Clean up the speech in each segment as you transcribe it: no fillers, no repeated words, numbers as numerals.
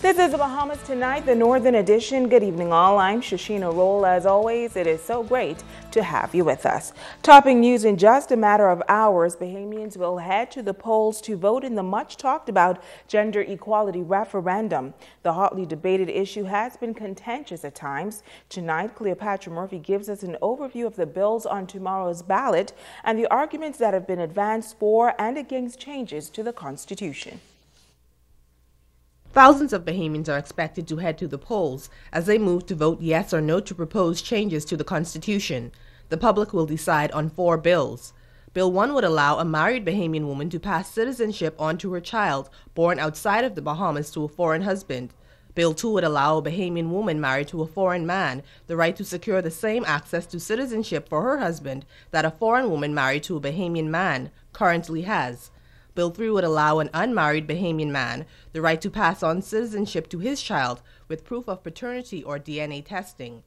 This is the Bahamas Tonight, the Northern Edition. Good evening, all. I'm Shashina Roll. As always, it is so great to have you with us. Topping news in just a matter of hours, Bahamians will head to the polls to vote in the much talked about gender equality referendum. The hotly debated issue has been contentious at times. Tonight, Cleopatra Murphy gives us an overview of the bills on tomorrow's ballot and the arguments that have been advanced for and against changes to the Constitution. Thousands of Bahamians are expected to head to the polls as they move to vote yes or no to proposed changes to the Constitution. The public will decide on 4 bills. Bill 1 would allow a married Bahamian woman to pass citizenship on to her child born outside of the Bahamas to a foreign husband. Bill 2 would allow a Bahamian woman married to a foreign man the right to secure the same access to citizenship for her husband that a foreign woman married to a Bahamian man currently has. Bill 3 would allow an unmarried Bahamian man the right to pass on citizenship to his child with proof of paternity or DNA testing.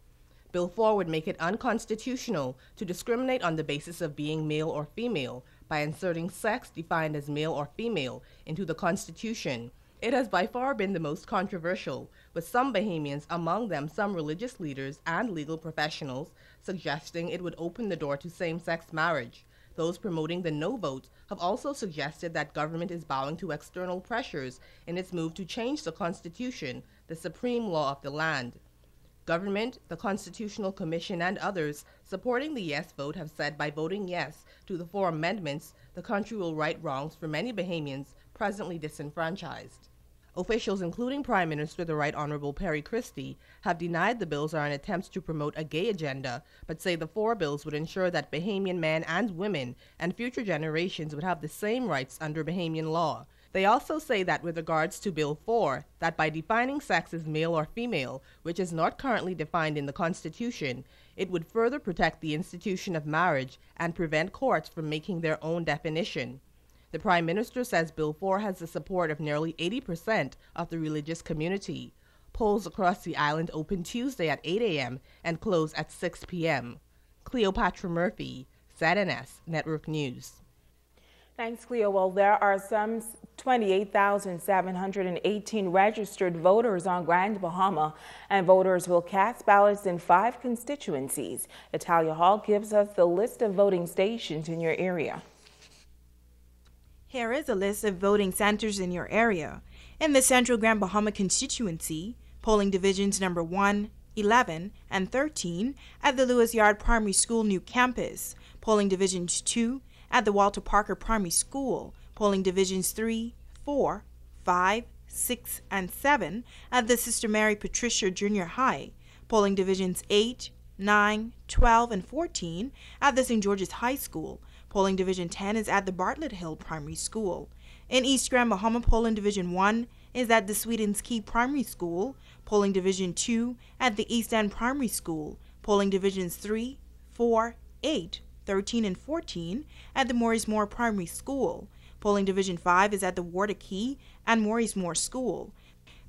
Bill 4 would make it unconstitutional to discriminate on the basis of being male or female by inserting sex defined as male or female into the Constitution. It has by far been the most controversial, with some Bahamians, among them some religious leaders and legal professionals, suggesting it would open the door to same-sex marriage. Those promoting the no vote have also suggested that government is bowing to external pressures in its move to change the Constitution, the supreme law of the land. Government, the Constitutional Commission, and others supporting the yes vote have said by voting yes to the 4 amendments, the country will right wrongs for many Bahamians presently disenfranchised. Officials, including Prime Minister the Right Honorable Perry Christie, have denied the bills are an attempt to promote a gay agenda, but say the 4 bills would ensure that Bahamian men and women and future generations would have the same rights under Bahamian law. They also say that with regards to Bill 4, that by defining sex as male or female, which is not currently defined in the Constitution, it would further protect the institution of marriage and prevent courts from making their own definition. The Prime Minister says Bill 4 has the support of nearly 80% of the religious community. Polls across the island open Tuesday at 8 a.m. and close at 6 p.m. Cleopatra Murphy, ZNS Network News. Thanks, Cleo. Well, there are some 28,718 registered voters on Grand Bahama, and voters will cast ballots in 5 constituencies. Italia Hall gives us the list of voting stations in your area. Here is a list of voting centers in your area. In the Central Grand Bahama constituency, polling divisions number 1, 11, and 13 at the Lewis Yard Primary School new campus, polling divisions 2 at the Walter Parker Primary School, polling divisions 3, 4, 5, 6, and 7 at the Sister Mary Patricia Junior High, polling divisions 8, 9, 12, and 14 at the St. George's High School. Polling Division 10 is at the Bartlett Hill Primary School. In East Grand Bahama, Polling Division 1 is at the Sweetens Key Primary School. Polling Division 2 at the East End Primary School. Polling Divisions 3, 4, 8, 13, and 14 at the Maurice Moore Primary School. Polling Division 5 is at the Warda and Maurice Moore School.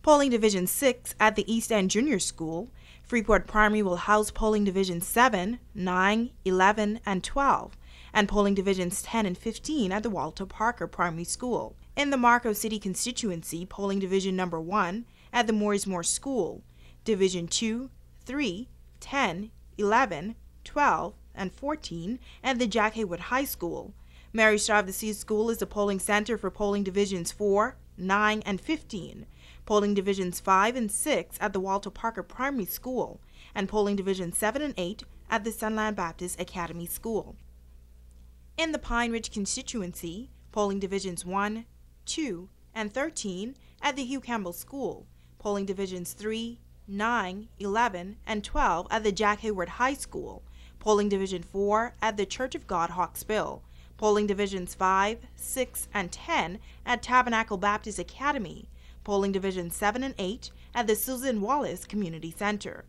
Polling Division 6 at the East End Junior School. Freeport Primary will house Polling Division 7, 9, 11, and 12. and polling divisions 10 and 15 at the Walter Parker Primary School. In the Marco City constituency, polling division number 1 at the Maurice Moore School, division 2, 3, 10, 11, 12, and 14 at the Jack Haywood High School. Mary Star of the Sea School is the polling center for polling divisions 4, 9, and 15, polling divisions 5 and 6 at the Walter Parker Primary School, and polling divisions 7 and 8 at the Sunland Baptist Academy School. In the Pine Ridge constituency, polling divisions 1, 2, and 13 at the Hugh Campbell School, polling divisions 3, 9, 11, and 12 at the Jack Hayward High School, polling division 4 at the Church of God Hawksbill, polling divisions 5, 6, and 10 at Tabernacle Baptist Academy, polling divisions 7 and 8 at the Susan Wallace Community Center.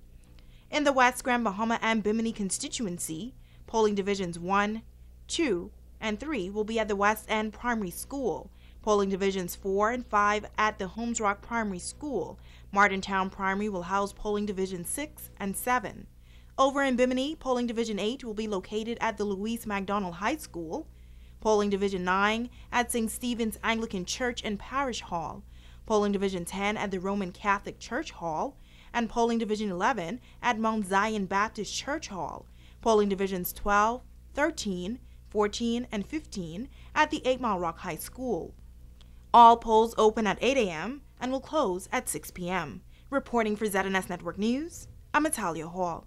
In the West Grand Bahama and Bimini constituency, polling divisions 1, 2, and 3 will be at the West End Primary School, polling divisions 4 and 5 at the Holmes Rock Primary School. Martintown Primary will house polling divisions 6 and 7. Over in Bimini, polling division 8 will be located at the Louise MacDonald High School, polling division 9 at St. Stephen's Anglican Church and Parish Hall, Polling Division 10 at the Roman Catholic Church Hall, and Polling Division 11 at Mount Zion Baptist Church Hall. Polling Divisions 12, 13, 14, and 15 at the 8 Mile Rock High School. All polls open at 8 a.m. and will close at 6 p.m. Reporting for ZNS Network News, I'm Natalia Hall.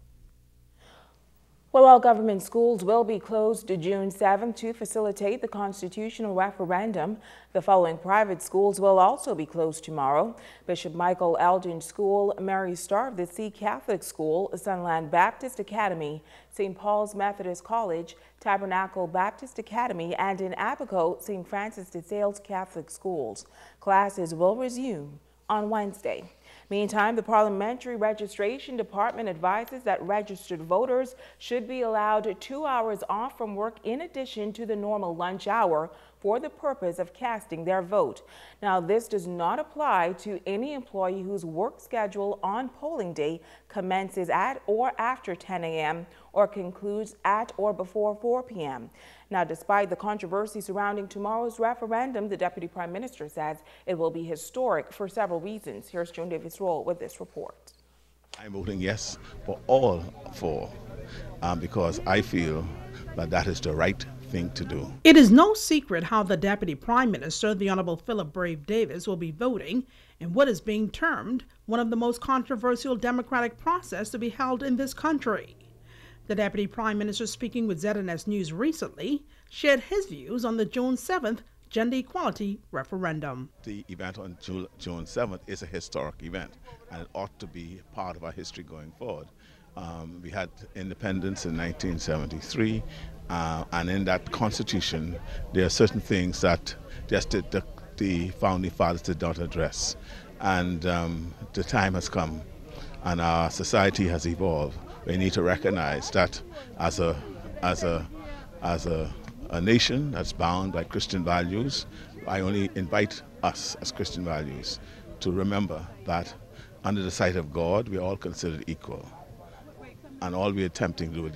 Well, all government schools will be closed June 7th to facilitate the constitutional referendum. The following private schools will also be closed tomorrow: Bishop Michael Eldon School, Mary Star of the Sea Catholic School, Sunland Baptist Academy, St. Paul's Methodist College, Tabernacle Baptist Academy, and in Abaco, St. Francis de Sales Catholic Schools. Classes will resume on Wednesday. Meantime, the Parliamentary Registration Department advises that registered voters should be allowed 2 hours off from work in addition to the normal lunch hour for the purpose of casting their vote. Now, this does not apply to any employee whose work schedule on polling day commences at or after 10 a.m. or concludes at or before 4 p.m. Now, despite the controversy surrounding tomorrow's referendum, the Deputy Prime Minister says it will be historic for several reasons. Here's Joan Davis-Roll with this report. I'm voting yes for all four because I feel that that is the right thing to do. It is no secret how the Deputy Prime Minister, the Honorable Philip Brave Davis, will be voting in what is being termed one of the most controversial democratic process to be held in this country. The Deputy Prime Minister, speaking with ZNS News recently, shared his views on the June 7th gender equality referendum. The event on June 7th is a historic event, and it ought to be part of our history going forward. We had independence in 1973, and in that constitution, there are certain things that just the founding fathers did not address. And the time has come, and our society has evolved. We need to recognize that as a nation that's bound by Christian values, I only invite us as Christian values to remember that under the sight of God, we are all considered equal. And all we are attempting to do with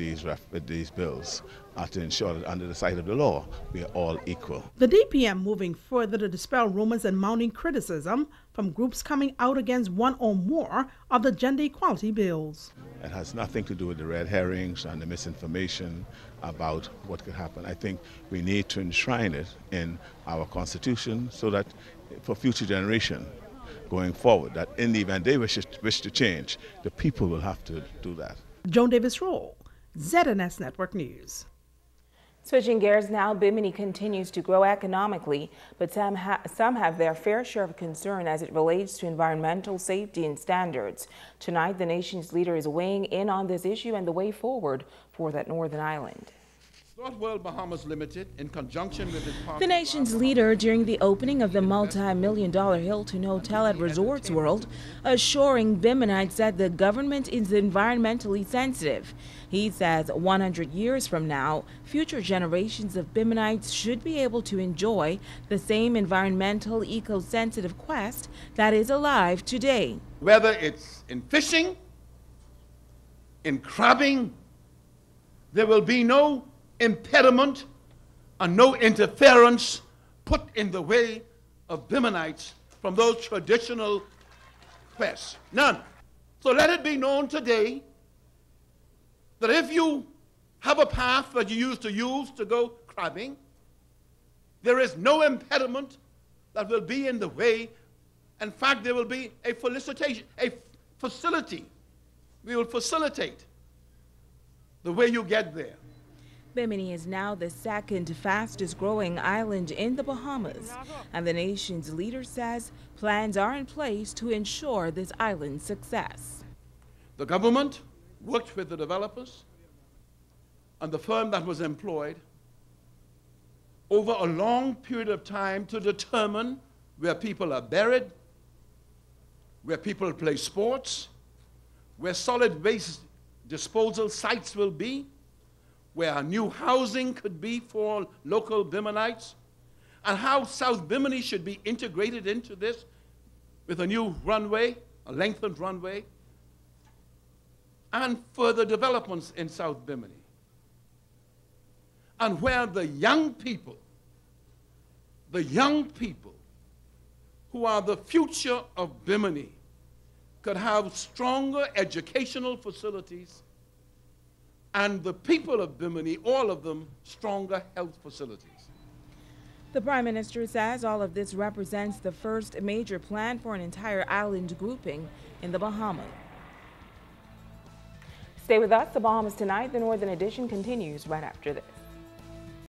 these bills are to ensure that under the sight of the law, we are all equal. The DPM moving further to dispel rumors and mounting criticism from groups coming out against one or more of the gender equality bills. It has nothing to do with the red herrings and the misinformation about what could happen. I think we need to enshrine it in our Constitution so that for future generation going forward, that in the event they wish to change, the people will have to do that. Joan Davis-Roll, ZNS Network News. Switching gears now, Bimini continues to grow economically, but some have their fair share of concern as it relates to environmental safety and standards. Tonight, the nation's leader is weighing in on this issue and the way forward for that northern island. World Bahamas Limited, in conjunction with its partner, The nation's leader during the opening of the multi-million-dollar Hilton Hotel at Resorts World, assuring Biminites that the government is environmentally sensitive. He says 100 years from now, future generations of Biminites should be able to enjoy the same environmental, eco-sensitive quest that is alive today. whether it's in fishing, in crabbing, there will be no impediment and no interference put in the way of Biminites from those traditional quests. None. So let it be known today that if you have a path that you used to use to go crabbing, there is no impediment that will be in the way. In fact, there will be a facility. We will facilitate the way you get there. Bimini is now the second fastest growing island in the Bahamas, and the nation's leader says plans are in place to ensure this island's success. The government worked with the developers and the firm that was employed over a long period of time to determine where people are buried, where people play sports, where solid waste disposal sites will be, where new housing could be for local Biminites, and how South Bimini should be integrated into this with a new runway, a lengthened runway, and further developments in South Bimini. And where the young people who are the future of Bimini, could have stronger educational facilities, and the people of Bimini, all of them, stronger health facilities. The Prime Minister says all of this represents the first major plan for an entire island grouping in the Bahamas. Stay with us. The Bahamas Tonight, the Northern Edition, continues right after this.